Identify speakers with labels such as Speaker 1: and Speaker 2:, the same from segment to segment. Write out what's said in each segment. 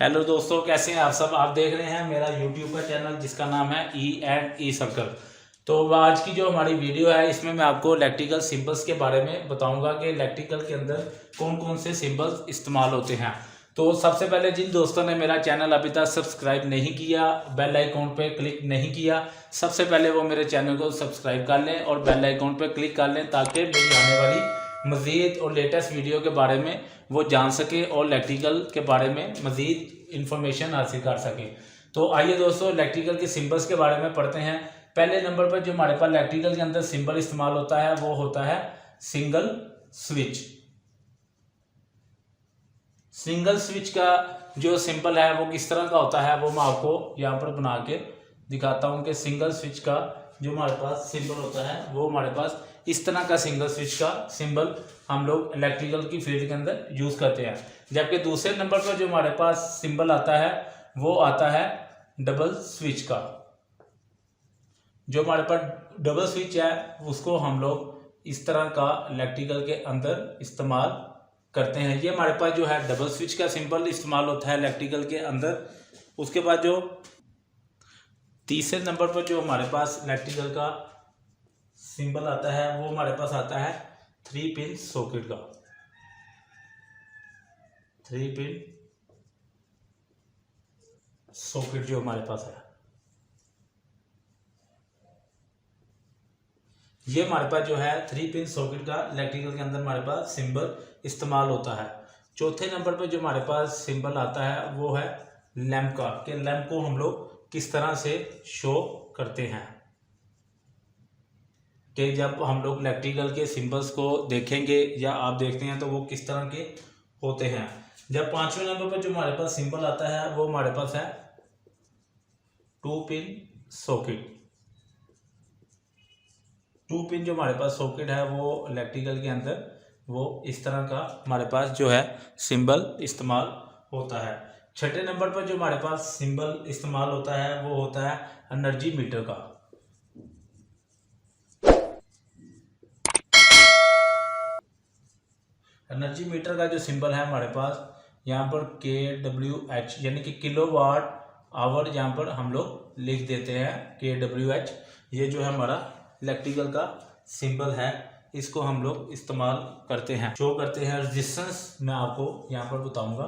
Speaker 1: Hello दोस्तों, कैसे हैं आप सब। आप देख रहे हैं मेरा यूट्यूब का चैनल जिसका नाम है ई सर्कल। तो आज की जो हमारी वीडियो है इसमें मैं आपको इलेक्ट्रिकल सिंबल्स के बारे में बताऊंगा कि इलेक्ट्रिकल के अंदर कौन कौन से सिंबल्स इस्तेमाल होते हैं। तो सबसे पहले जिन दोस्तों ने मेरा चैनल अभी तक सब्सक्राइब नहीं किया, बेल आइकॉन पे क्लिक नहीं किया, सबसे पहले वो मेरे चैनल को सब्सक्राइब कर लें और बेल आइकॉन पे क्लिक कर लें ताकि मेरी आने वाली मज़ीद और लेटेस्ट वीडियो के बारे में वो जान सके और इलेक्ट्रिकल के बारे में मज़ीद इंफॉर्मेशन हासिल कर सके। तो आइए दोस्तों इलेक्ट्रिकल के सिंबल्स के बारे में पढ़ते हैं। पहले नंबर पर जो हमारे पास इलेक्ट्रिकल के अंदर सिंबल इस्तेमाल होता है वो होता है सिंगल स्विच। सिंगल स्विच का जो सिंबल है वो किस तरह का होता है वो मैं आपको यहाँ पर बना के दिखाता हूँ कि सिंगल स्विच का जो हमारे पास सिंबल होता है वो हमारे पास इस तरह का सिंगल स्विच का सिंबल हम लोग इलेक्ट्रिकल की फील्ड के अंदर यूज करते हैं। जबकि दूसरे नंबर पर जो हमारे पास सिंबल आता है वो आता है डबल स्विच का। जो हमारे पास डबल स्विच है उसको हम लोग इस तरह का इलेक्ट्रिकल के अंदर इस्तेमाल करते हैं। ये हमारे पास जो है डबल स्विच का सिंबल इस्तेमाल होता है इलेक्ट्रिकल के अंदर। उसके बाद जो तीसरे नंबर पर जो हमारे पास इलेक्ट्रिकल का सिंबल आता है वो हमारे पास आता है 3 पिन सॉकेट का। 3 पिन सॉकेट जो हमारे पास है ये हमारे पास जो है 3 पिन सॉकेट का इलेक्ट्रिकल के अंदर हमारे पास सिंबल इस्तेमाल होता है। चौथे नंबर पर जो हमारे पास सिंबल आता है वो है लैंप का, कि लैंप को हम लोग किस तरह से शो करते हैं। कि जब हम लोग इलेक्ट्रिकल के सिंबल्स को देखेंगे या आप देखते हैं तो वो किस तरह के होते हैं। जब पांचवें नंबर पर जो हमारे पास सिंबल आता है वो हमारे पास है 2 पिन सॉकेट। 2 पिन जो हमारे पास सॉकेट है वो इलेक्ट्रिकल के अंदर वो इस तरह का हमारे पास जो है सिंबल इस्तेमाल होता है। छठे नंबर पर जो हमारे पास सिंबल इस्तेमाल होता है वो होता है एनर्जी मीटर का। एनर्जी मीटर का जो सिंबल है हमारे पास यहाँ पर KWH यानी कि किलोवाट आवर यहाँ पर हम लोग लिख देते हैं KWH। ये जो है हमारा इलेक्ट्रिकल का सिंबल है, इसको हम लोग इस्तेमाल करते हैं, शो करते हैं। रेजिस्टेंस मैं आपको यहाँ पर बताऊंगा।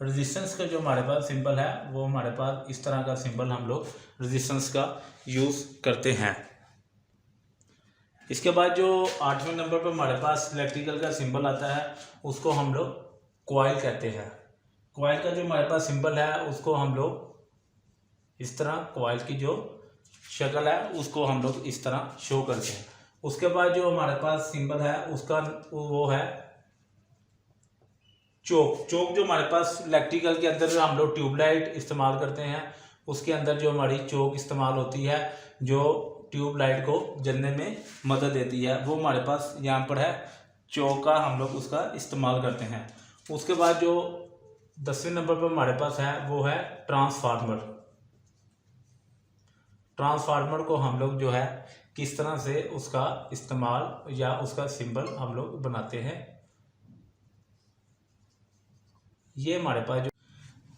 Speaker 1: रेजिस्टेंस का जो हमारे पास सिंबल है वो हमारे पास इस तरह का सिंबल हम लोग रेजिस्टेंस का यूज करते हैं। इसके बाद जो 8वें नंबर पर हमारे पास इलेक्ट्रिकल का सिंबल आता है उसको हम लोग कॉइल कहते हैं। कॉइल का जो हमारे पास सिंबल है उसको हम लोग इस तरह, कॉइल की जो शक्ल है उसको हम लोग इस तरह शो करते हैं। उसके बाद जो हमारे पास सिंबल है उसका वो है चोक। चोक जो हमारे पास इलेक्ट्रिकल के अंदर हम लोग ट्यूबलाइट इस्तेमाल करते हैं उसके अंदर जो हमारी चोक इस्तेमाल होती है जो ट्यूबलाइट को जलने में मदद देती है वो हमारे पास यहाँ पर है चोक का, हम लोग उसका इस्तेमाल करते हैं। उसके बाद जो 10वें नंबर पर हमारे पास है वो है ट्रांसफार्मर। ट्रांसफार्मर को हम लोग जो है किस तरह से उसका इस्तेमाल या उसका सिंबल हम लोग बनाते हैं ये हमारे पास जो।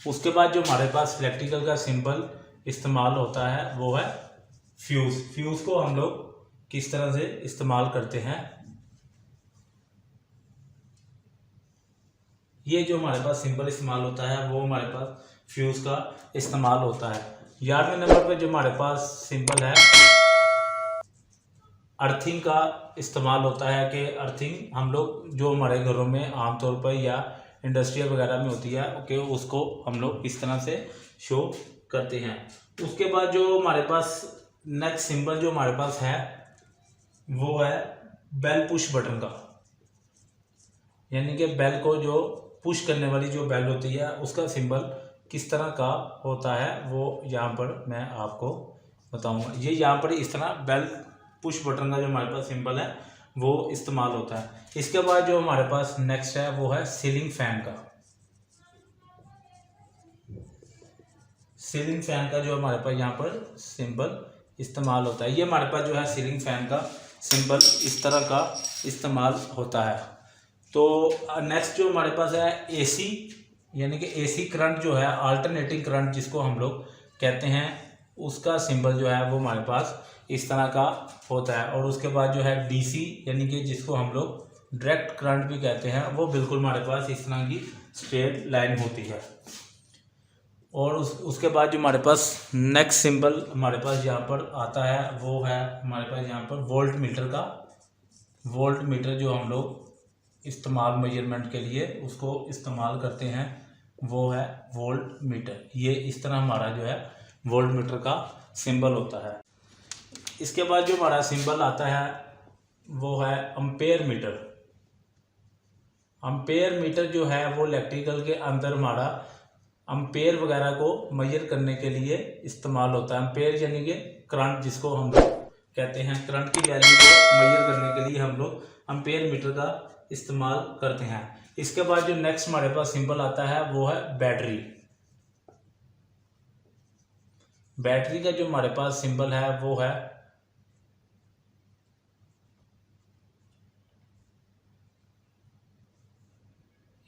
Speaker 1: उसके बाद जो हमारे पास इलेक्ट्रिकल का सिंबल इस्तेमाल होता है वो है फ्यूज। फ्यूज को हम लोग किस तरह से इस्तेमाल करते हैं ये जो हमारे पास सिंबल इस्तेमाल होता है वो हमारे पास फ्यूज का इस्तेमाल होता है। 11वें नंबर पर जो हमारे पास सिंबल है अर्थिंग का इस्तेमाल होता है। कि अर्थिंग हम लोग जो हमारे घरों में आमतौर पर या इंडस्ट्रियल वगैरह में होती है कि उसको हम लोग इस तरह से शो करते हैं। उसके बाद जो हमारे पास नेक्स्ट सिंबल जो हमारे पास है वो है बेल पुश बटन का, यानी कि बेल को जो पुश करने वाली जो बेल होती है उसका सिंबल किस तरह का होता है वो यहाँ पर मैं आपको बताऊंगा। ये यहाँ पर इस तरह बेल पुश बटन का जो हमारे पास सिंबल है वो इस्तेमाल होता है। इसके बाद जो हमारे पास नेक्स्ट है वो है सीलिंग फैन का। सीलिंग फैन का जो हमारे पास यहाँ पर सिंबल इस्तेमाल होता है, ये हमारे पास जो है सीलिंग फैन का सिंबल इस तरह का इस्तेमाल होता है। तो नेक्स्ट जो हमारे पास है एसी, यानी कि एसी करंट जो है, अल्टरनेटिंग करंट जिसको हम लोग कहते हैं, उसका सिंबल जो है वो हमारे पास इस तरह का होता है। और उसके बाद जो है डीसी, यानी कि जिसको हम लोग डायरेक्ट करंट भी कहते हैं, वो बिल्कुल हमारे पास इस तरह की स्ट्रेट लाइन होती है। और उसके बाद जो हमारे पास नेक्स्ट सिंबल हमारे पास यहाँ पर आता है वो है हमारे पास यहाँ पर वोल्ट मीटर का। वोल्ट मीटर जो हम लोग इस्तेमाल मेजरमेंट के लिए उसको इस्तेमाल करते हैं, वो है वोल्ट मीटर। ये इस तरह हमारा जो है वोल्ट मीटर का सिंबल होता है। इसके बाद जो हमारा सिंबल आता है वो है एम्पेयर मीटर। एम्पेयर मीटर जो है वो इलेक्ट्रिकल के अंदर हमारा एम्पेयर वगैरह को मेजर करने के लिए इस्तेमाल होता है। एम्पेयर यानी कि करंट जिसको हम लोग कहते हैं, करंट की वैल्यू को मेजर करने के लिए हम लोग एम्पेयर मीटर का इस्तेमाल करते हैं। इसके बाद जो नेक्स्ट हमारे पास सिंबल आता है वो है बैटरी। बैटरी का जो हमारे पास सिंबल है वो है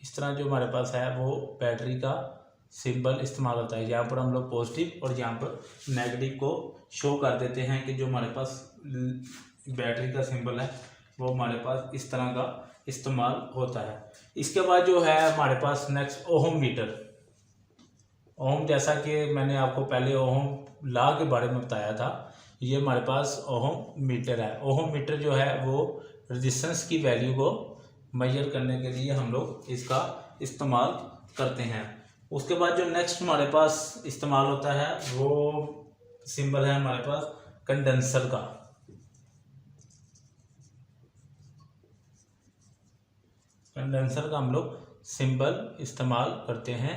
Speaker 1: इस तरह, जो हमारे पास है वो बैटरी का सिंबल इस्तेमाल होता है। यहाँ पर हम लोग पॉजिटिव और यहाँ पर नेगेटिव को शो कर देते हैं कि जो हमारे पास बैटरी का सिंबल है वो हमारे पास इस तरह का इस्तेमाल होता है। इसके बाद जो है हमारे पास नेक्स्ट ओहम मीटर। ओहम, जैसा कि मैंने आपको पहले ओहम लॉ के बारे में बताया था, ये हमारे पास ओहम मीटर है। ओहम मीटर जो है वो रेजिस्टेंस की वैल्यू को मेजर करने के लिए हम लोग इसका इस्तेमाल करते हैं। उसके बाद जो नेक्स्ट हमारे पास इस्तेमाल होता है वो सिंबल है हमारे पास कंडेंसर का। कंडेंसर का हम लोग सिंबल इस्तेमाल करते हैं।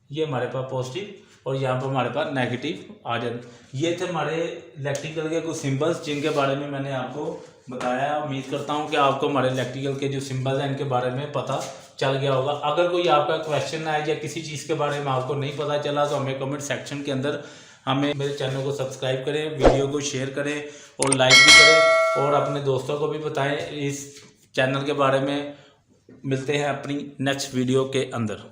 Speaker 1: ये हमारे पास पॉजिटिव और यहाँ पर हमारे पास नेगेटिव आ जाते। ये थे हमारे इलेक्ट्रिकल के कुछ सिंबल्स जिनके बारे में मैंने आपको बताया। उम्मीद करता हूँ कि आपको हमारे इलेक्ट्रिकल के जो सिंबल्स हैं इनके बारे में पता चल गया होगा। अगर कोई आपका क्वेश्चन है या किसी चीज़ के बारे में आपको नहीं पता चला तो हमें कमेंट सेक्शन के अंदर हमें मेरे चैनल को सब्सक्राइब करें, वीडियो को शेयर करें और लाइक भी करें और अपने दोस्तों को भी बताएं इस चैनल के बारे में। मिलते हैं अपनी नेक्स्ट वीडियो के अंदर।